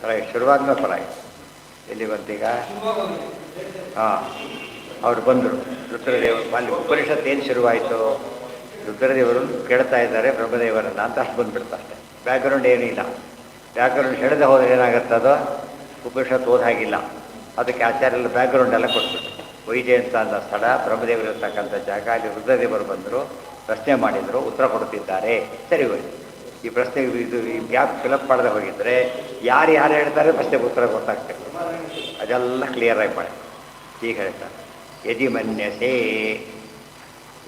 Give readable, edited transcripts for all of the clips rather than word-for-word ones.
Right, ಶುರುವಾದ್ಮೇಲೆ ಫಲ ಆಯಿತು. ಎಲ್ಲಿ ಬಂತೀಗ? ಹಾಂ, ಅವರು ಬಂದರು ರುದ್ರದೇವರು. ಅಲ್ಲಿ ಉಪನಿಷತ್ತು ಏನು ಶುರುವಾಯಿತು? ರುದ್ರದೇವರು ಕೇಳ್ತಾ ಇದ್ದಾರೆ ಬ್ರಹ್ಮದೇವರನ್ನ ಅಂತ ಅಷ್ಟು ಬಂದುಬಿಡ್ತಾ ಅಷ್ಟೇ. ಬ್ಯಾಕ್ಗ್ರೌಂಡ್ ಏನಿಲ್ಲ. ಬ್ಯಾಕ್ಗ್ರೌಂಡ್ ಹೇಳದೆ ಹೋದರೆ ಏನಾಗುತ್ತದೋ ಉಪನಿಷತ್ತು ಓದ ಹಾಗಿಲ್ಲ. ಅದಕ್ಕೆ ಆಚಾರ್ಯಲ್ಲ ಬ್ಯಾಕ್ಗ್ರೌಂಡ್ ಎಲ್ಲ ಕೊಟ್ಬಿಟ್ಟು ವೈಜಯಂತ ಅನ್ನೋ ಸ್ಥಳ ಬ್ರಹ್ಮದೇವರು ಇರ್ತಕ್ಕಂಥ ಜಾಗ. ಅಲ್ಲಿ ರುದ್ರದೇವರು ಬಂದರು, ಪ್ರಶ್ನೆ ಮಾಡಿದರು, ಉತ್ತರ ಕೊಡ್ತಿದ್ದಾರೆ. ಸರಿ ಹೋಯ್ತು. ಈ ಪ್ರಶ್ನೆಗೆ ಈ ಗ್ಯಾಪ್ ಫಿಲಪ್ ಮಾಡದೆ ಹೋಗಿದ್ರೆ ಯಾರು ಹೇಳ್ತಾರೆ ಪ್ರಶ್ನೆಗೆ ಉತ್ತರ ಗೊತ್ತಾಗ್ತದೆ. ಅದೆಲ್ಲ ಕ್ಲಿಯರಾಗಿ ಮಾಡಿ ಈಗ ಹೇಳ್ತಾರೆ. ಯದಿ ಮನ್ಯಸೇ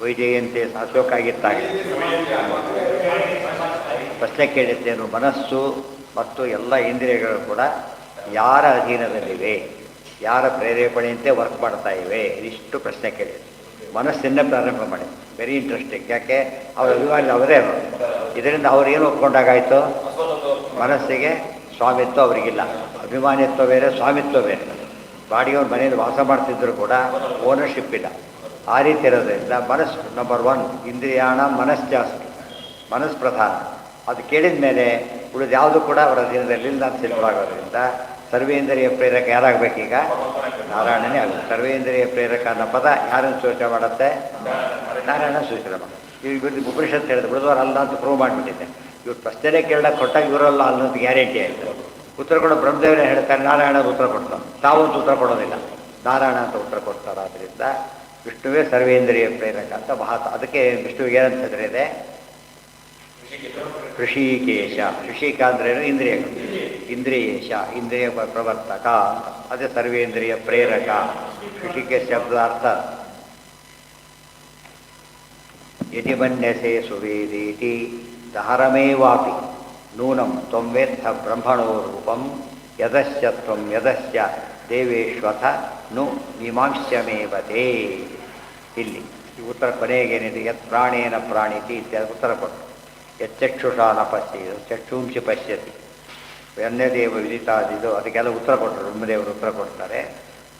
ವೈಜಯಂತೆ ಅಶೋಕ ಆಗಿತ್ತಾಗ ಪ್ರಶ್ನೆ ಕೇಳಿದ್ದೇನು? ಮನಸ್ಸು ಮತ್ತು ಎಲ್ಲ ಇಂದ್ರಿಯಗಳು ಕೂಡ ಯಾರ ಅಧೀನದಲ್ಲಿವೆ, ಯಾರ ಪ್ರೇರೇಪಣೆಯಂತೆ ವರ್ಕ್ ಮಾಡ್ತಾ ಇವೆ, ಇದಿಷ್ಟು ಪ್ರಶ್ನೆ ಕೇಳಿದೆ. ಮನಸ್ಸನ್ನೇ ಪ್ರಾರಂಭ ಮಾಡಿ. Very interesting. ಯಾಕೆ? ಅವರ ಅಭಿಮಾನಿ ಅವರೇ ಅವರು. ಇದರಿಂದ ಅವ್ರೇನು ಒಪ್ಕೊಂಡಾಗಾಯಿತು? ಮನಸ್ಸಿಗೆ ಸ್ವಾಮಿತ್ವ ಅವರಿಗಿಲ್ಲ. ಅಭಿಮಾನಿತ್ವ ಬೇರೆ, ಸ್ವಾಮಿತ್ವ ಬೇರೆ. ಬಾಡಿಯವ್ರ ಮನೆಯಲ್ಲಿ ವಾಸ ಮಾಡ್ತಿದ್ರು ಕೂಡ ಓನರ್ಶಿಪ್ ಇಲ್ಲ. ಆ ರೀತಿ ಇರೋದ್ರಿಂದ ಮನಸ್ಸು ನಂಬರ್ 1. ಇಂದ್ರಿಯಾಣ ಮನಸ್ಜಾಸ್ತಿ, ಮನಸ್ಸು ಪ್ರಧಾನ. ಅದು ಕೇಳಿದ ಮೇಲೆ ಉಳಿದ ಯಾವುದು ಕೂಡ ಅವರ ಅಧೀನದಲ್ಲಿಲ್ಲ ಅಂತ ಸಿದ್ಧವಾಗೋದ್ರಿಂದ ಸರ್ವೇಂದ್ರಿಯ ಪ್ರೇರಕ ಯಾರಾಗಬೇಕೀಗ? ನಾರಾಯಣನೇ ಆಗುತ್ತೆ. ಸರ್ವೇಂದ್ರಿಯ ಪ್ರೇರಕ ಅನ್ನೋ ಪದ ಯಾರನ್ನು ಸೂಚನೆ ಮಾಡುತ್ತೆ? ನಾರಾಯಣ ಸೂಚನೆ ಮಾಡುತ್ತೆ. ಈಗ ಉಪನಿಷತ್ತು ಹೇಳಿದ್ರೆ ಬಿಡುದವರು ಅಲ್ಲ ಅಂತ ಪ್ರೂವ್ ಮಾಡಿಬಿಟ್ಟಿದೆ. ಇವ್ರು ಪ್ರಶ್ನೆ ಕೇಳಕ್ಕೆ ಕೊಟ್ಟಾಗ ಇವರಲ್ಲ ಅನ್ನೋದು ಗ್ಯಾರಂಟಿ ಆಯಿತು. ಉತ್ತರ ಕೊಡೋ ಬ್ರಹ್ಮದೇವರೇ ಹೇಳ್ತಾರೆ, ನಾರಾಯಣ ಉತ್ತರ ಕೊಡ್ತಾರೆ. ತಾವಂತೂ ಉತ್ತರ ಕೊಡೋದಿಲ್ಲ, ನಾರಾಯಣ ಅಂತ ಉತ್ತರ ಕೊಡ್ತಾರೆ. ಆದ್ದರಿಂದ ವಿಷ್ಣುವೇ ಸರ್ವೇಂದ್ರಿಯ ಪ್ರೇರಕ ಅಂತ ಮಹಾತ್. ಅದಕ್ಕೆ ವಿಷ್ಣುವಿಗೆ ಏನಂತ ಹೆಸರು ಇದೆ? ಋಷಿಕೇಶ. ಋಷಿಕ ಅಂದ್ರೇನು? ಇಂದ್ರಿಯಗಳು. ಇಂದ್ರಿಯೇಶ, ಇಂದ್ರಿಯ ಪ್ರವರ್ತಕ. ಅದೇ ಸರ್ವೇಂದ್ರಿಯ ಪ್ರೇರಕ. ಋಷಿಕೇಶ ಶಬ್ದದ ಅರ್ಥ ಯದಿ ಮನ್ಯಸೆ ಸುವೇದೀತಿ ದಹರಮೇವಾಪಿ ನೂನಂ ತ್ವಮ್ವೇತ್ಥ ಬ್ರಹ್ಮಣೋ ರೂಪಂ ಯದಸ್ಯ ತ್ವಂ ಯದಸ್ಯ ದೇವೇಶ್ವಥ ನು ಮೀಮಾಂಸ್ಯಮೇವತೆ. ಇಲ್ಲಿ ಈ ಉತ್ತರ ಕೊನೆಗೇನಿದೆ? ಯತ್ ಪ್ರಾಣೇನ ಪ್ರಾಣಿತಿ ಇತ್ಯಾದಿ ಉತ್ತರ ಕೊಟ್ಟು. ಯಚ್ಚಕ್ಷುಷಾ ನ ಪಶ್ಯತಿ ಚಕ್ಷುಂಶಿ ಪಶ್ಯತಿ ಅನ್ಯದೇವ ವಿದಿತಾದಿದು ಅದಕ್ಕೆಲ್ಲ ಉತ್ತರ ಕೊಟ್ಟರು. ಬ್ರಹ್ಮದೇವರು ಉತ್ತರ ಕೊಡ್ತಾರೆ.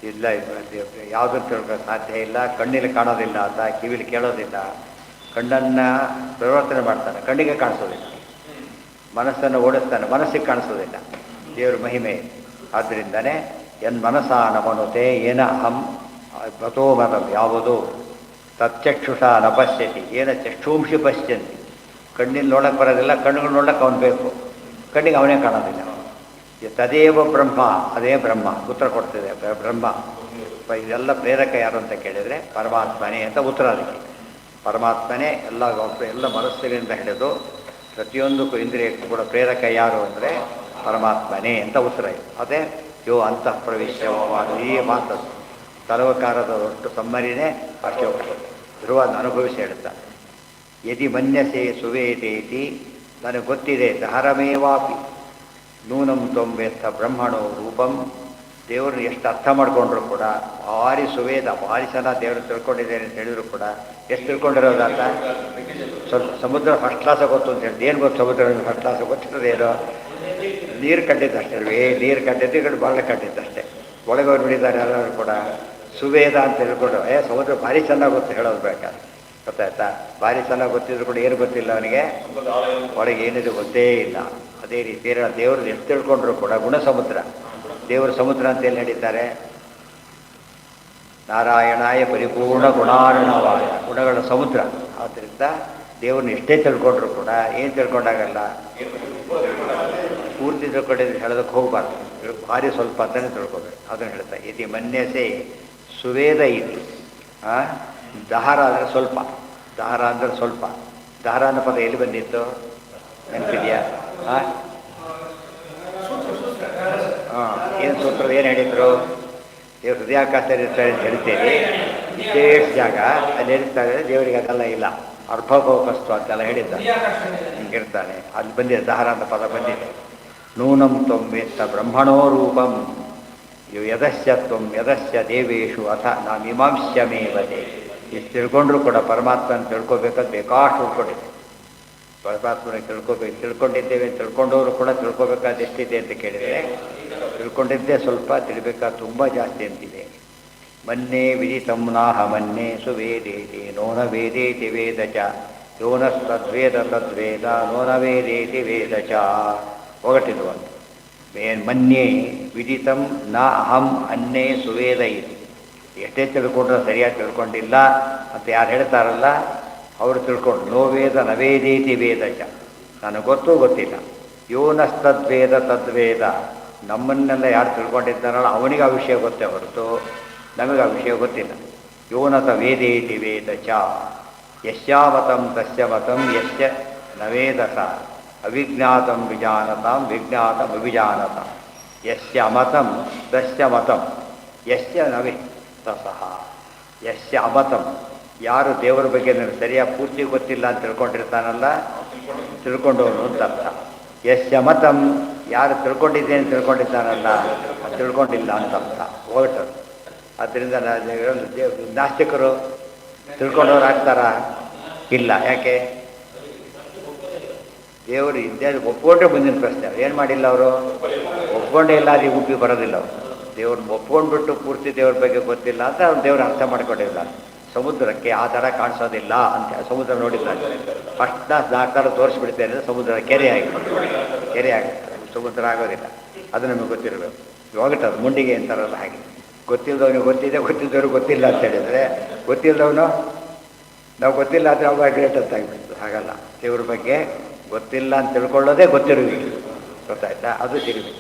ಇಲ್ಲ, ಯಾವುದನ್ನು ತಿಳ್ಕೊಳ್ಳೋಕೆ ಸಾಧ್ಯ ಇಲ್ಲ. ಕಣ್ಣಿಗೆ ಕಾಣೋದಿಲ್ಲ ಅಂತ, ಕಿವಿಲಿ ಕೇಳೋದಿಲ್ಲ. ಕಣ್ಣನ್ನು ಪರಿವರ್ತನೆ ಮಾಡ್ತಾನೆ, ಕಣ್ಣಿಗೆ ಕಾಣಿಸೋದಿಲ್ಲ. ಮನಸ್ಸನ್ನು ಓಡಿಸ್ತಾನೆ, ಮನಸ್ಸಿಗೆ ಕಾಣಿಸೋದಿಲ್ಲ. ದೇವ್ರ ಮಹಿಮೆ. ಆದ್ದರಿಂದನೇ ಎನ್ ಮನಸ ನಮನುತೆ ಏನ ಅಹಂ ಮತೋ ಮತಂ ಯಾವುದು ತಚ್ಚಕ್ಷುಷಾ ನ ಪಶ್ಯತಿ ಏನ ಚಕ್ಷುಂಶಿ ಪಶ್ಯಂತಿ. ಕಣ್ಣಿನ ನೋಡಕ್ಕೆ ಬರೋದಿಲ್ಲ, ಕಣ್ಣುಗಳು ನೋಡಕ್ಕೆ ಅವನು ಬೇಕು, ಕಣ್ಣಿಗೆ ಅವನೇ ಕಾಣೋದಿಲ್ಲ. ತದೇವ ಬ್ರಹ್ಮ, ಅದೇ ಬ್ರಹ್ಮ ಉತ್ತರ ಕೊಡ್ತಿದೆ. ಬ್ರಹ್ಮ ಇದೆಲ್ಲ ಪ್ರೇರಕ ಯಾರು ಅಂತ ಕೇಳಿದರೆ ಪರಮಾತ್ಮನೇ ಅಂತ ಉತ್ತರ. ಅದಕ್ಕೆ ಪರಮಾತ್ಮನೇ ಎಲ್ಲ ಮನಸ್ಸಿನಿಂದ ಹಿಡಿದು ಪ್ರತಿಯೊಂದಕ್ಕೂ ಇಂದ್ರಿಯಕ್ಕೂ ಕೂಡ ಪ್ರೇರಕ ಯಾರು ಅಂದರೆ ಪರಮಾತ್ಮನೇ ಅಂತ ಉತ್ತರ ಇದೆ. ಅದೇ ಯೋ ಅಂತಃ ಪ್ರವೇಶವಾದ ಈ ಮಾತದ್ದು ತಲವಕಾರದ ಒಟ್ಟು ಸಮ್ಮರಿನೇ ಅಷ್ಟೇ ಹೋಗ್ತದೆ. ಧ್ರುವನ ಅನುಭವಿಸಿ ಹೇಳ್ತಾರೆ. ಯದಿ ಮನ್ಯಸೆ ಸುವೇದೇತಿ, ನನಗೆ ಗೊತ್ತಿದೆ. ದಹರಮೇವಾಪಿ ನೂನಂ ತ್ವಮ್ವೇತ್ಥ ಬ್ರಹ್ಮಣೋ ರೂಪಂ. ದೇವ್ರನ್ನ ಎಷ್ಟು ಅರ್ಥ ಮಾಡಿಕೊಂಡ್ರು ಕೂಡ ಭಾರಿ ಸುವೇದ, ಭಾರಿ ಚೆನ್ನಾಗಿ ದೇವರು ತಿಳ್ಕೊಂಡಿದ್ದೇನೆ ಅಂತ ಹೇಳಿದ್ರು ಕೂಡ ಎಷ್ಟು ತಿಳ್ಕೊಂಡಿರೋದಂತ ಸ್ವಲ್ಪ ಸಮುದ್ರ ಫಸ್ಟ್ ಕ್ಲಾಸ ಗೊತ್ತು ಅಂತ ಹೇಳಿದೆ. ಏನು ಗೊತ್ತು ಸಮುದ್ರ ಫಸ್ಟ್ ಕ್ಲಾಸ ಗೊತ್ತಿರೋದೇನೋ? ನೀರು ಕಟ್ಟಿದ್ದಷ್ಟೇ, ನೀರು ಕಟ್ಟಿದ್ದು ಈ ಕಡೆ ಬಾಳೆ ಕಟ್ಟಿದ್ದಷ್ಟೇ. ಒಳಗೆ ಬಿಡಿದ್ದಾರೆ ಎಲ್ಲರೂ ಕೂಡ ಸುವೇದ ಅಂತ ಹೇಳ್ಕೊಂಡು ಸಮುದ್ರ ಭಾರಿ ಚೆನ್ನಾಗಿ ಗೊತ್ತು ಹೇಳೋದು ಬೇಕಾದ್ರೆ. ಗೊತ್ತಾಯ್ತಾ? ಭಾರಿ ಚೆನ್ನಾಗಿ ಗೊತ್ತಿದ್ರು ಕೂಡ ಏನು ಗೊತ್ತಿಲ್ಲ ಅವನಿಗೆ, ಒಳಗೆ ಏನಿದೆ ಗೊತ್ತೇ ಇಲ್ಲ. ಅದೇ ರೀತಿ ದೇವ್ರನ್ನ ಎಷ್ಟು ತಿಳ್ಕೊಂಡ್ರು ಕೂಡ ಗುಣ ಸಮುದ್ರ, ದೇವರ ಸಮುದ್ರ ಅಂತ ಎಲ್ಲಿ ಹೇಳಿದ್ದಾರೆ? ನಾರಾಯಣಾಯ ಪರಿಪೂರ್ಣ ಗುಣಾರ್ಣವಾಯ, ಗುಣಗಳ ಸಮುದ್ರ. ಆದ್ದರಿಂದ ದೇವ್ರನ್ನ ಎಷ್ಟೇ ತಿಳ್ಕೊಂಡ್ರು ಕೂಡ ಏನು ತಿಳ್ಕೊಂಡಾಗಲ್ಲ, ಪೂರ್ತಿ ತಿಳ್ಕೊಂಡಿದ್ದು ಹೇಳೋದಕ್ಕೆ ಹೋಗಬಾರ್ದು. ಭಾರಿ ಸ್ವಲ್ಪ ಅಂತಲೇ ತಿಳ್ಕೊಬೇಕು. ಅದನ್ನು ಹೇಳ್ತಾ ಇತಿ ಮನ್ಯಸೆ ಸುವೇದ ಇತಿ. ದಹರ ಅಂದರೆ ಸ್ವಲ್ಪ, ದಹರ ಅಂದರೆ ಸ್ವಲ್ಪ. ದಹರ ಅನ್ನೋ ಪದ ಎಲ್ಲಿ ಬಂದಿತ್ತು ನೆನಪಿದೆಯಾ? ಏನು ಸೂತ್ರದ ಏನು ಹೇಳಿದ್ರು? ದೇವ್ರು ಹೃದಯಾಕಾಶ ಇರ್ತಾರೆ ಅಂತ ಹೇಳ್ತೀರಿ, ವಿಶೇಷ ಜಾಗ ಅಲ್ಲಿ ಹೇಳ್ತಾರೆ. ದೇವರಿಗೆ ಅದೆಲ್ಲ ಇಲ್ಲ, ಅರ್ಭಭೋಗಸ್ತು ಅಂತೆಲ್ಲ ಹೇಳಿದ್ದಾರೆ. ಹಿಂಗಿರ್ತಾನೆ. ಅಲ್ಲಿ ಬಂದಿದೆ, ದಹರ ಅಂತ ಪದ ಬಂದಿದೆ. ನೂನಂ ತ್ವಮ್ವೇತ್ತ ಬ್ರಹ್ಮಣೋ ರೂಪಂ ಯದಸ್ಯ ತ್ವಂ ಯದಸ್ಯ ದೇವೇಶು ಅಥ ನಾ ಮೀಮಾಂಸ್ಯಮೇವತೆ. ಇಷ್ಟು ತಿಳ್ಕೊಂಡ್ರು ಕೂಡ ಪರಮಾತ್ಮನ ತಿಳ್ಕೊಬೇಕಂತ ಬೇಕಾಷ್ಟು ತಿಳ್ಕೊಂಡಿದೆ. ಪರಮಾತ್ಮನ ತಿಳ್ಕೊಂಡಿದ್ದೇವೆ. ತಿಳ್ಕೊಂಡವರು ಕೂಡ ತಿಳ್ಕೊಬೇಕಾದ ಎಷ್ಟಿದೆ ಅಂತ ಕೇಳಿದರೆ ತಿಳ್ಕೊಂಡಿದ್ದೇ ಸ್ವಲ್ಪ, ತಿಳ್ಬೇಕಾದ ತುಂಬ ಜಾಸ್ತಿ ಅಂತಿದೆ. ಮನ್ನೇ ವಿದಿತಂ ನಾಹ ಮನ್ನೇ ಸುವೇದೇತಿ ನೋನ ವೇದೇತಿ ವೇದ ಚ ಯೋನಸ್ತದ್ವೇದ ತದ್ವೇದ ನೋನ ವೇದೇತಿ ವೇದ ಚ. ಒಗಟಿದು ಒಂದು ಮನ್ಯೇ ವಿದಿತಂ ನ ಅಹಂ ಅನ್ನೇ ಸುವೇದ ಇತಿ. ಎಷ್ಟೇ ತಿಳ್ಕೊಂಡ್ರೆ ಸರಿಯಾಗಿ ತಿಳ್ಕೊಂಡಿಲ್ಲ ಅಂತ ಯಾರು ಹೇಳ್ತಾರಲ್ಲ ಅವರು ತಿಳ್ಕೊಂಡು ನೋ ವೇದ ನವೇದೇತಿ ವೇದ ಚ, ನನಗೆ ಗೊತ್ತಿಲ್ಲ. ಯೋನಸ್ತದ್ವೇದ ತದ್ವೇದ, ನಮ್ಮನ್ನೆಲ್ಲ ಯಾರು ತಿಳ್ಕೊಂಡಿದ್ದಾರಲ್ಲ ಅವನಿಗೆ ಆ ವಿಷಯ ಗೊತ್ತೇ ಹೊರತು ನಮಗೆ ಆ ವಿಷಯ ಗೊತ್ತಿಲ್ಲ. ಯೋನತ ವೇದೇತಿ ವೇದ ಚ ಯಶ್ಯಾಮತಂ ತಸ್ಯ ಮತಂ ಯಶ್ಯ ನವೇದಸ ಅವಿಜ್ಞಾತಂ ವಿಜಾನತಾಂ ವಿಜ್ಞಾತಂ ಅವಿಜಾನತಾಂ ಯಸ್ಯ ಅಮತಂ ತಸ್ಯ ಮತಂ ಯಸ್ಯ ನವೇದಸಃ ಯಸ್ಯ ಅಮತಂ. ಯಾರು ದೇವರ ಬಗ್ಗೆ ನನಗೆ ಸರಿಯಾಗಿ ಪೂರ್ತಿ ಗೊತ್ತಿಲ್ಲ ಅಂತ ತಿಳ್ಕೊಂಡಿರ್ತಾನಲ್ಲ ತಿಳ್ಕೊಂಡವನು ಅಂತ ಅರ್ಥ. ಯಸ್ಯ ಮತಂ, ಯಾರು ತಿಳ್ಕೊಂಡಿದ್ದೇನೆ ತಿಳ್ಕೊಂಡಿದ್ದಾನಲ್ಲ ಅದು ತಿಳ್ಕೊಂಡಿಲ್ಲ ಅಂತ ಅರ್ಥ, ಹೊರಟರು. ಆದ್ದರಿಂದ ನಾಸ್ತಿಕರು ತಿಳ್ಕೊಂಡವ್ರು ಆಗ್ತಾರಾ? ಇಲ್ಲ. ಯಾಕೆ? ದೇವರು ಇದ್ದೇ ಒಪ್ಕೊಂಡ್ರೆ ಮುಂದಿನ ಪ್ರಶ್ನೆ. ಏನು ಮಾಡಿಲ್ಲ ಅವರು? ಒಪ್ಕೊಂಡೇ ಇಲ್ಲ, ಅದು ಉಪ್ಪಿ ಬರೋದಿಲ್ಲ ಅವರು. ದೇವ್ರನ್ನ ಒಪ್ಕೊಂಡ್ಬಿಟ್ಟು ಪೂರ್ತಿ ದೇವ್ರ ಬಗ್ಗೆ ಗೊತ್ತಿಲ್ಲ ಅಂತ ಅವ್ರು ದೇವ್ರ ಅರ್ಥ ಮಾಡ್ಕೊಂಡಿಲ್ಲ. ಸಮುದ್ರಕ್ಕೆ ಆ ಥರ ಕಾಣಿಸೋದಿಲ್ಲ ಅಂತ ಸಮುದ್ರ ನೋಡಿದ್ದಾರೆ. ಫಸ್ಟ್ 4 ಥರ ತೋರಿಸ್ಬಿಡ್ತೇನೆ ಅಂದರೆ ಸಮುದ್ರ ಕೆರೆ ಆಗುತ್ತೆ, ಸಮುದ್ರ ಆಗೋದಿಲ್ಲ. ಅದು ನಮಗೆ ಗೊತ್ತಿರಬೇಕು. ಹೋಗಟ್ಟದು ಮುಂಡಿಗೆ ಅಂತಾರಲ್ಲ ಹಾಗೆ. ಗೊತ್ತಿಲ್ಲದವನಿಗೆ ಗೊತ್ತಿದೆ, ಗೊತ್ತಿದ್ದವ್ರಿಗೆ ಗೊತ್ತಿಲ್ಲ ಅಂತ ಹೇಳಿದರೆ ಗೊತ್ತಿಲ್ಲದವನು ನಾವು ಗೊತ್ತಿಲ್ಲ ಅಂದರೆ ಅವಾಗ ಗ್ರೇಟ್ ಅಂತ ಆಗಿಬಿಡ್ತದೆ. ಹಾಗಲ್ಲ, ದೇವ್ರ ಬಗ್ಗೆ ಗೊತ್ತಿಲ್ಲ ಅಂತ ತಿಳ್ಕೊಳ್ಳೋದೇ ಗೊತ್ತಿರುವಿಕೆ. ಗೊತ್ತಾಯ್ತಾ? ಅದು ತಿರುವಿ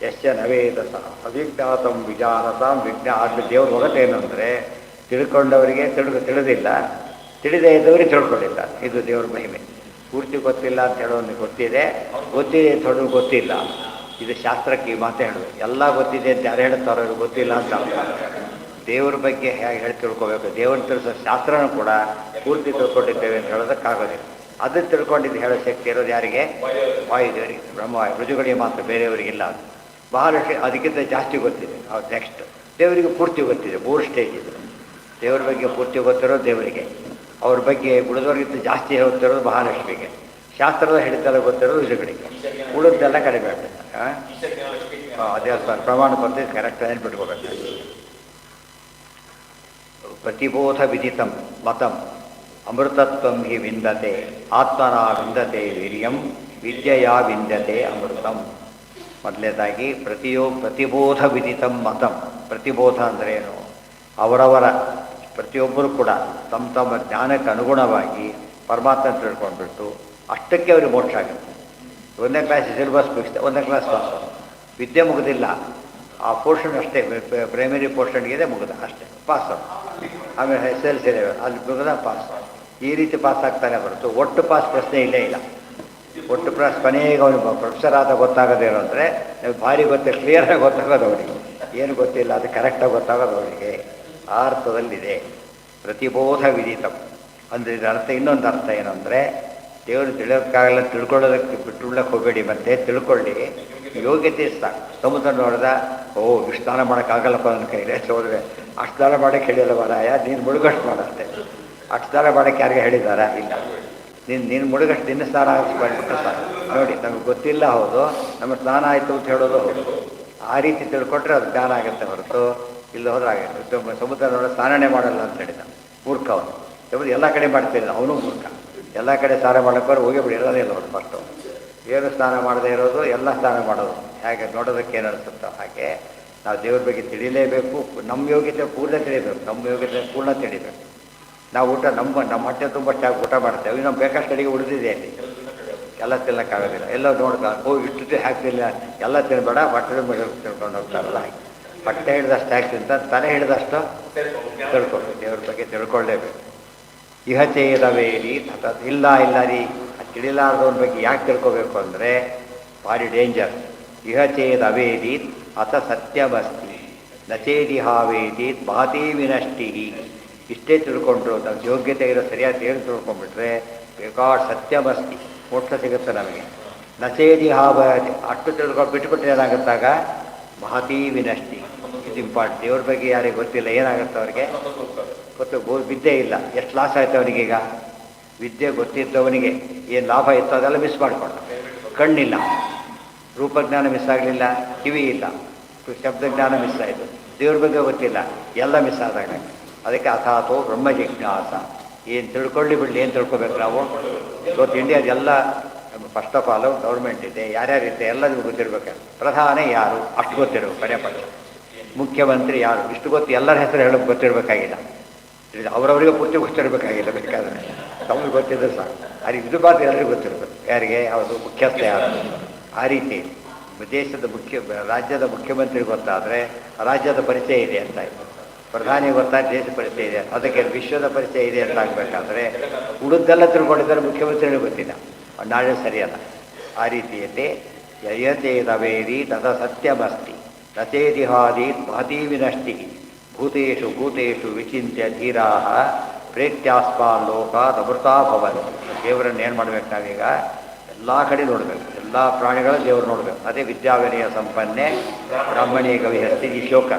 ಯಶ್ಯ ನವೇದಸ ಅವಿಜ್ಞಾತಂ ವಿಜಾನತಾಂ ಆದ್ಮೇಲೆ ದೇವ್ರ ಹೊರತೇನು ಅಂದರೆ ತಿಳ್ಕೊಂಡವರಿಗೆ ತಿಳಿದಿಲ್ಲ, ತಿಳಿದೇ ಇದ್ದವರಿಗೆ ತಿಳ್ಕೊಂಡಿಲ್ಲ. ಇದು ದೇವ್ರ ಮಹಿಮೆ. ಪೂರ್ತಿ ಗೊತ್ತಿಲ್ಲ ಅಂತ ಹೇಳೋನಿಗೆ ಗೊತ್ತಿದೆ ಅಂತ ಹೇಳೋದು ಗೊತ್ತಿಲ್ಲ. ಇದು ಶಾಸ್ತ್ರಕ್ಕೆ ಈ ಮಾತೇ ಹೇಳೋದು. ಎಲ್ಲ ಗೊತ್ತಿದೆ ಅಂತ ಯಾರು ಹೇಳ್ತಾರೋ ಅವ್ರಿಗೆ ಗೊತ್ತಿಲ್ಲ ಅಂತ ಅರ್ಥ. ದೇವ್ರ ಬಗ್ಗೆ ಹೇಗೆ ಹೇಳಿ ತಿಳ್ಕೊಬೇಕು? ದೇವ್ರನ್ನ ತಿಳಿಸೋ ಶಾಸ್ತ್ರನೂ ಕೂಡ ಪೂರ್ತಿ ತಿಳ್ಕೊಂಡಿದ್ದೇವೆ ಅಂತ ಹೇಳೋದಕ್ಕಾಗೋದಿಲ್ಲ. ಅದನ್ನು ತಿಳ್ಕೊಂಡಿದ್ದು ಹೇಳೋ ಶಕ್ತಿ ಇರೋದು ಯಾರಿಗೆ? ವಾಯುದೇವರಿಗೆ, ಬ್ರಹ್ಮವಾಯು. ಋಜುಗಳಿಗೆ ಮಾತ್ರ, ಬೇರೆಯವರಿಗಿಲ್ಲ. ಅದು ಬಹಳಷ್ಟು ಅದಕ್ಕಿಂತ ಜಾಸ್ತಿ ಗೊತ್ತಿದೆ. ಅವ್ರು ನೆಕ್ಸ್ಟ್ ದೇವರಿಗೆ ಪೂರ್ತಿ ಗೊತ್ತಿದೆ. 3 ಸ್ಟೇಜ್ ಇದೆ. ದೇವ್ರ ಬಗ್ಗೆ ಪೂರ್ತಿ ಗೊತ್ತಿರೋದು ದೇವರಿಗೆ, ಅವ್ರ ಬಗ್ಗೆ ಉಳಿದವ್ರಿಗಿಂತ ಜಾಸ್ತಿ ಗೊತ್ತಿರೋದು ಮಹಾಲಕ್ಷ್ಮಿಗೆ, ಶಾಸ್ತ್ರದ ಹಿಡಿತಲ್ಲ ಗೊತ್ತಿರೋದು ಋಷಿಗಳಿಗೆ, ಉಳಿದೆಲ್ಲ ಕಡಿಮೆ ಆಗ್ತದೆ. ಅದೇ ಪ್ರಮಾಣ ಪತ್ರ ಕರೆಕ್ಟ್ ನೆನ್ಪಿಟ್ಕೋಬೇಕು. ಪ್ರತಿಬೋಧ ವಿದಿತಂ ಮತಂ ಅಮೃತತ್ವಂ ಹಿ ವಿಂದತೆ ಆತ್ಮನ ವಿಂದತೆ ವೀರ್ಯಂ ವಿದ್ಯೆಯಾ ವಿಂದತೆ ಅಮೃತಂ. ಮೊದಲನೇದಾಗಿ ಪ್ರತಿಬೋಧ ವಿದಿತಂ ಮತಂ. ಪ್ರತಿಬೋಧ ಅಂದರೆ ಏನು? ಅವರವರ ಪ್ರತಿಯೊಬ್ಬರು ಕೂಡ ತಮ್ಮ ಜ್ಞಾನಕ್ಕೆ ಅನುಗುಣವಾಗಿ ಪರಮಾತ್ಮ ತಿಳ್ಕೊಂಡ್ಬಿಟ್ಟು ಅಷ್ಟಕ್ಕೆ ಅವ್ರಿಗೆ ಮೋಕ್ಷ ಆಗುತ್ತೆ. 1ನೇ ಕ್ಲಾಸ್ ಸಿಲೆಬಸ್ ಮುಗಿಸ್ತೆ, 1ನೇ ಕ್ಲಾಸ್ ಪಾಸ್. ವಿದ್ಯೆ ಮುಗಿದಿಲ್ಲ, ಆ ಪೋರ್ಷನ್ ಅಷ್ಟೇ, ಪ್ರೈಮರಿ ಪೋರ್ಷನ್ಗಿದೆ ಮುಗಿದ ಅಷ್ಟೇ ಪಾಸ್. ಆಮೇಲೆ SLC ಲೆವೆಲ್ ಅಲ್ಲಿ ಮುಗಿದ ಪಾಸ್. ಈ ರೀತಿ ಪಾಸ್ ಆಗ್ತಾನೆ ಹೊರತು ಒಟ್ಟು ಪಾಸ್ ಪ್ರಶ್ನೆ ಇಲ್ಲೇ ಇಲ್ಲ. ಒಟ್ಟು ಪಾಸ್ ಕೊನೆಗೆ ಅವನು ಪ್ರೊಫೆಸರ್ ಆದ ಗೊತ್ತಾಗೋದೇ ಇರೋ ಅಂದರೆ ಭಾರಿ ಕ್ಲಿಯರಾಗಿ ಗೊತ್ತಾಗೋದು ಅವರಿಗೆ. ಏನು ಗೊತ್ತಿಲ್ಲ ಅದು ಕರೆಕ್ಟಾಗಿ ಗೊತ್ತಾಗೋದು ಅವರಿಗೆ. ಆ ಅರ್ಥದಲ್ಲಿದೆ ಪ್ರತಿಬೋಧ ವಿದಿತಂ ಅಂದರೆ. ಇದರ ಅರ್ಥ ಇನ್ನೊಂದು ಅರ್ಥ ಏನಂದರೆ ದೇವರು ತಿಳಿಯೋಕ್ಕಾಗಲ್ಲ, ತಿಳ್ಕೊಳ್ಳೋದಕ್ಕೆ ಬಿಟ್ಟುಳ್ಳಕ್ಕೆ ಹೋಗಬೇಡಿ. ಮತ್ತೆ ತಿಳ್ಕೊಳ್ಳಿ, ಯೋಗ್ಯತೆ ಸಾಕು. ಸಮುದ್ರ ನೋಡಿದ, ಸ್ನಾನ ಮಾಡೋಕ್ಕಾಗಲ್ಲಪ್ಪ ನನ್ನ ಕೈಲೇ ಹೋದರೆ ಅಷ್ಟು ಸ್ನಾನ ಮಾಡೋಕ್ಕೆ ಹೇಳಿಲ್ಲ ವರಾಯ, ನೀನು ಮುಳುಗಷ್ಟು ಮಾಡಷ್ಟೆ. ಅಷ್ಟು ಸ್ನಾನ ಮಾಡೋಕ್ಕೆ ಯಾರಿಗೆ ಹೇಳಿದಾರಾ? ಇಲ್ಲ. ನೀನು ಮುಳುಗಷ್ಟು ನಿನ್ನ ಸ್ನಾನ ಮಾಡಿಬಿಟ್ಟು ಸಾಕು. ನೋಡಿ, ನಮಗೆ ಗೊತ್ತಿಲ್ಲ, ಹೌದು, ನಮ್ಮ ಸ್ನಾನ ಆಯಿತು ಅಂತ ಹೇಳೋದು ಹೌದು. ಆ ರೀತಿ ತಿಳ್ಕೊಟ್ರೆ ಅದು ಜ್ಞಾನ ಆಗುತ್ತೆ ಹೊರತು ಇಲ್ಲ ಹೋದ್ರೆ ಆಗುತ್ತೆ. ಸಮುದ್ರ ನೋಡ ಸ್ನಾನನೇ ಮಾಡಲ್ಲ ಅಂತ ಹೇಳಿದ ಮೂರ್ಖ ಅವನು. ಎಲ್ಲ ಕಡೆ ಮಾಡ್ತಿದ್ದ ಅವನು ಮೂರ್ಖ. ಎಲ್ಲ ಕಡೆ ಸ್ನಾನ ಮಾಡೋಕ್ಕೋರು ಹೋಗಿಬಿಡಿ, ಎಲ್ಲನೇ ಇಲ್ಲ ಅವ್ರು ಫಸ್ಟು. ಏನು ಸ್ನಾನ ಮಾಡದೇ ಇರೋದು, ಎಲ್ಲ ಸ್ನಾನ ಮಾಡೋದು. ಹೇಗೆ ನೋಡೋದಕ್ಕೆ ಏನು ಅನಿಸುತ್ತೋ ಹಾಗೆ ನಾವು ದೇವ್ರ ಬಗ್ಗೆ ತಿಳಿಲೇಬೇಕು. ನಮ್ಮ ಯೋಗ್ಯತೆ ಪೂರ್ಣ ತಿಳಿಬೇಕು, ನಮ್ಮ ಯೋಗ್ಯತೆ ಪೂರ್ಣ ತಿಳಿಬೇಕು. ನಾವು ಊಟ ನಮ್ಮ ಹೊಟ್ಟೆ ತುಂಬ ಊಟ ಮಾಡ್ತೇವೆ, ನಮ್ಮ ಬೇಕಷ್ಟು ಅಡಿಗೆ ಉಳಿದಿದೆ ಅಲ್ಲಿ, ಎಲ್ಲ ತಿನ್ನೋಕ್ಕಾಗೋದಿಲ್ಲ. ಎಲ್ಲ ನೋಡ್ತಾ ಇಷ್ಟು ಹಾಕ್ತಿಲ್ಲ, ಎಲ್ಲ ತಿನ್ಬೇಡ, ಹೊಟ್ಟೆ ಮೇಲೆ ತಿಳ್ಕೊಂಡು ಹೋಗ್ತಾರಲ್ಲ ಹಾಗೆ. ಹೊಟ್ಟೆ ಹಿಡಿದಷ್ಟು ಹಾಕ್ತಿಂತ ತಲೆ ಹಿಡಿದಷ್ಟು ತಿಳ್ಕೊಂಡು ದೇವ್ರ ಬಗ್ಗೆ ತಿಳ್ಕೊಳ್ಳೇಬೇಕು. ಇಹಚೇದವೇರಿ ಇಲ್ಲ ರೀ, ತಿಳಿಲಾರ್ದವ್ರ ಬಗ್ಗೆ ಯಾಕೆ ತಿಳ್ಕೊಬೇಕು ಅಂದರೆ ಭಾರಿ ಡೇಂಜರ್. ಇಹಚೇದವೇದೀತ್ ಅಥ ಸತ್ಯಮಸ್ತಿ ನಚೇದಿಹಾವೇದೀತ್ ಭಾತಿ ವಿನಷ್ಟಿ. ಇಷ್ಟೇ ತಿಳ್ಕೊಂಡ್ರು ನಮ್ಮ ಯೋಗ್ಯತೆ ಇರೋ ಸರಿಯಾಗಿ ಏನು ತಿಳ್ಕೊಂಡ್ಬಿಟ್ರೆ ಬೇಕಾಡ್ ಸತ್ಯಮಸ್ತಿ, ಮೋಕ್ಷ ಸಿಗುತ್ತೆ ನಮಗೆ. ನಚೇದಿಹಾವತಿ ಅಷ್ಟು ತಿಳ್ಕೊಂಡು ಬಿಟ್ಬಿಟ್ರೆ ಏನಾಗುತ್ತಾಗ ಭಾತಿ ವಿನಷ್ಟಿ. ಇದು ಇಂಪಾರ್ಟೆಂಟ್. ದೇವ್ರ ಬಗ್ಗೆ ಯಾರಿಗೆ ಗೊತ್ತಿಲ್ಲ ಏನಾಗುತ್ತೆ ಅವ್ರಿಗೆ? ವಿದ್ಯೆ ಇಲ್ಲ, ಎಷ್ಟು ಲಾಸ್ ಆಯ್ತು ಅವನಿಗೀಗ? ವಿದ್ಯೆ ಗೊತ್ತಿದ್ದವನಿಗೆ ಏನು ಲಾಭ ಇತ್ತು ಅದೆಲ್ಲ ಮಿಸ್ ಮಾಡಿಕೊಂಡ. ಕಣ್ಣಿಲ್ಲ, ರೂಪಜ್ಞಾನ ಮಿಸ್ ಆಗಲಿಲ್ಲ, ಕಿವಿ ಇಲ್ಲ, ಶಬ್ದಜ್ಞಾನ ಮಿಸ್ ಆಯಿತು, ದೇವ್ರ ಬಗ್ಗೆ ಗೊತ್ತಿಲ್ಲ, ಎಲ್ಲ ಮಿಸ್ ಆದಾಗ. ಅದಕ್ಕೆ ಅಥಾತೋ ಬ್ರಹ್ಮ ಜಿಜ್ಞಾಸ. ಏನು ತಿಳ್ಕೊಳ್ಳಿ ಬಿಡಲಿ, ಏನು ತಿಳ್ಕೊಬೇಕು ನಾವು? ಇವತ್ತು ಇಂಡಿಯಾದೆಲ್ಲ ಫಸ್ಟ್ ಆಫ್ ಆಲ್ ಗೌರ್ಮೆಂಟ್ ಇದೆ, ಯಾರ್ಯಾರಿದೆ ಎಲ್ಲರಿಗೂ ಗೊತ್ತಿರಬೇಕು. ಪ್ರಧಾನಿ ಯಾರು ಅಷ್ಟು ಗೊತ್ತಿರಬೇಕು, ಕೊನೆ ಪಕ್ಷ. ಮುಖ್ಯಮಂತ್ರಿ ಯಾರು ಇಷ್ಟು ಗೊತ್ತು, ಎಲ್ಲರ ಹೆಸರು ಹೇಳೋಕೆ ಗೊತ್ತಿರಬೇಕಾಗಿಲ್ಲ. ಅವರವರಿಗೆ ಪೂರ್ತಿ ಗೊತ್ತಿರಬೇಕಾಗಿಲ್ಲ, ಬೇಕಾದರೆ ತಮಗೆ ಗೊತ್ತಿದ್ರೆ ಸಾಕು. ಅದು ಇದು ಮಾತ್ರ ಎಲ್ಲರಿಗೂ ಗೊತ್ತಿರಬೇಕು, ಯಾರಿಗೆ ಯಾವುದು ಮುಖ್ಯಸ್ಥ ಯಾರು. ಆ ರೀತಿ ದೇಶದ ರಾಜ್ಯದ ಮುಖ್ಯಮಂತ್ರಿ ಗೊತ್ತಾದರೆ ರಾಜ್ಯದ ಪರಿಚಯ ಇದೆ ಅಂತ ಆಯಿತು. ಪ್ರಧಾನಿ ಗೊತ್ತಾದ್ರೆ ದೇಶ ಪರಿಚಯ ಇದೆ, ಅದಕ್ಕೆ ವಿಶ್ವದ ಪರಿಚಯ ಇದೆ ಅಂತ ಆಗಬೇಕಾದ್ರೆ ಉಳಿದೆಲ್ಲ ತಿಳ್ಕೊಂಡಿದ್ದಾರೆ, ಮುಖ್ಯಮಂತ್ರಿಗಳು ಗೊತ್ತಿಲ್ಲ, ನಾಳೆ ಸರಿಯಲ್ಲ. ಆ ರೀತಿಯಲ್ಲಿ ಯಯತೇದವೇದಿ ತದ ಸತ್ಯಮಸ್ತಿ ನಚೇದಿಹಾದೀತ್ ಮಹತೀ ವಿನಷ್ಟಿ ಭೂತೇಷು ಭೂತೇಷು ವಿಚಿಂತ್ಯ ಧೀರಾ ಪ್ರೇತ್ಯಾಸ್ಮಾನ್ ಲೋಕಾತ್ ಅಮೃತಾ ಭವನ್. ದೇವರನ್ನು ಏನು ಮಾಡ್ಬೇಕು ನಾವೀಗ? ಎಲ್ಲ ಕಡೆ ನೋಡಬೇಕು, ಎಲ್ಲ ಪ್ರಾಣಿಗಳ ದೇವರು ನೋಡಬೇಕು. ಅದೇ ವಿದ್ಯಾವಿನಯ ಸಂಪನ್ನೆ ಬ್ರಾಹ್ಮಣೀಯ ಕವಿಹಸ್ತಿ ಈ ಶ್ಲೋಕ.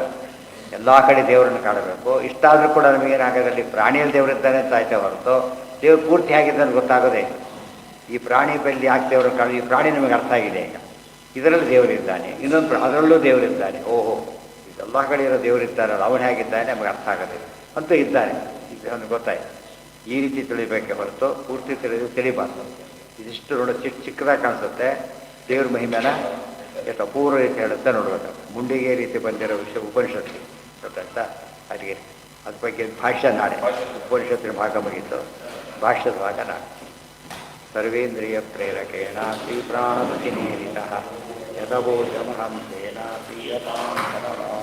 ಎಲ್ಲ ಕಡೆ ದೇವರನ್ನು ಕಾಣಬೇಕು. ಇಷ್ಟಾದರೂ ಕೂಡ ನಮಗೇನಾಗೋದಲ್ಲಿ ಪ್ರಾಣಿಯಲ್ಲಿ ದೇವರಿದ್ದಾನೆ ಅಂತ ಆಯ್ತೆ ಹೊರತು ದೇವರು ಪೂರ್ತಿ ಆಗಿದ್ದಾನೆ ಗೊತ್ತಾಗೋದೇ. ಈ ಪ್ರಾಣಿ ಬಲ್ಲಿ ಯಾಕೆ ದೇವರನ್ನು ಕಾಣ, ಈ ಪ್ರಾಣಿ ನಮಗೆ ಅರ್ಥ ಆಗಿದೆ. ಈಗ ಇದರಲ್ಲಿ ದೇವರಿದ್ದಾನೆ, ಇನ್ನೊಂದು ಅದರಲ್ಲೂ ದೇವರಿದ್ದಾನೆ. ಓಹೋ, ಇದೆಲ್ಲ ಕಡೆ ಇರೋ ದೇವರಿದ್ದಾನಲ್ಲ, ಅವನು ಹೇಗಿದ್ದಾನೆ ನಮಗೆ ಅರ್ಥ ಆಗೋದೇ ಅಂತೂ ಇದ್ದಾನೆ, ಇದು ಗೊತ್ತಾಯ್ತು. ಈ ರೀತಿ ತಿಳಿಬೇಕೆ ಹೊರತು ಪೂರ್ತಿ ತಿಳಿಬಾರ್ದು. ಇದಿಷ್ಟು ನೋಡೋ ಚಿಕ್ಕದಾಗಿ ಕಾಣಿಸುತ್ತೆ, ದೇವ್ರ ಮಹಿಮೆನ ಎಷ್ಟು ಅಪೂರ್ವ ರೀತಿ ಹೇಳುತ್ತೆ ನೋಡ್ಬೇಕು. ಮುಂಡಿಗೆ ರೀತಿ ಬಂದಿರೋ ವಿಷಯ ಉಪನಿಷತ್ತು ಗೊತ್ತಾಯ್ತಾ? ಅದಕ್ಕೆ ಅದ್ರ ಬಗ್ಗೆ ಭಾಷ್ಯ ನಾಳೆ, ಉಪನಿಷತ್ತಿನ ಭಾಗ ಮುಗಿತು, ಭಾಷ್ಯದ ಭಾಗ ನಾಳೆ. ಸರ್ವೇಂದ್ರಿಯ ಪ್ರೇರಕೇಣ ಶ್ರೀ ಪ್ರಾಣಪತಿ ನೀರಿತ ಯದವೋಚಮಹಂ ತೇನ ಪ್ರಿಯತಾಂ